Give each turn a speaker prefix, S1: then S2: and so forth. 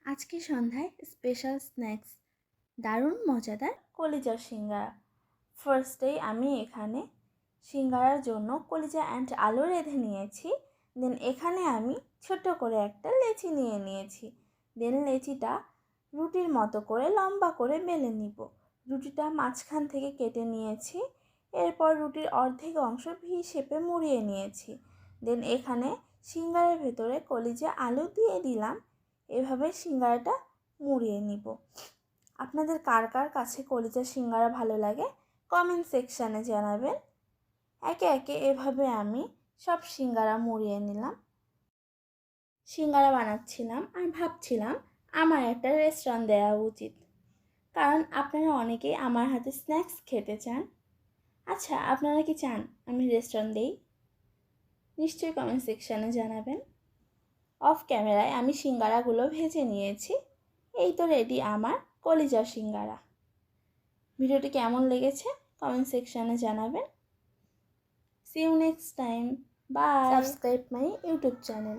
S1: আজকে সন্ধ্যায় special snacks, দারুণ মজাদার কলিজা সিঙ্গারা। ফার্স্টেই আমি এখানে সিঙ্গারার জন্য কলিজা অ্যান্ড আলু রেঁধে নিয়েছি। দেন এখানে আমি ছোট করে একটা লেচি নিয়ে নিয়েছি। দেন লেচিটা রুটির মতো করে লম্বা করে বেলে নিব। রুটিটা মাঝখান থেকে কেটে নিয়েছি। এরপর রুটির অর্ধেক অংশ ভি শেপে মুড়িয়ে নিয়েছি। দেন এখানে সিঙ্গারার ভেতরে কলিজা আলু দিয়ে দিলাম। এভাবে সিঙ্গারাটা মুড়িয়ে নিব। আপনাদের কার কার কাছে কলিজা সিঙ্গারা ভালো লাগে কমেন্ট সেকশানে জানাবেন। একে একে এভাবে আমি সব সিঙ্গারা মুড়িয়ে নিলাম। সিঙ্গারা বানাচ্ছিলাম আর ভাবছিলাম আমার একটা রেস্টুরেন্ট দেওয়া উচিত, কারণ আপনারা অনেকেই আমার হাতে স্ন্যাক্স খেতে চান। আচ্ছা, আপনারা কি চান আমি রেস্টুরেন্ট দেই? নিশ্চয়ই কমেন্ট সেকশানে জানাবেন। অফ ক্যামেরায় আমি সিঙ্গারাগুলো ভেজে নিয়েছি। এই তো রেডি আমার কলিজা সিঙ্গারা। ভিডিওটি কেমন লেগেছে কমেন্ট সেকশানে জানাবেন। See you next time. Bye. Subscribe my YouTube channel.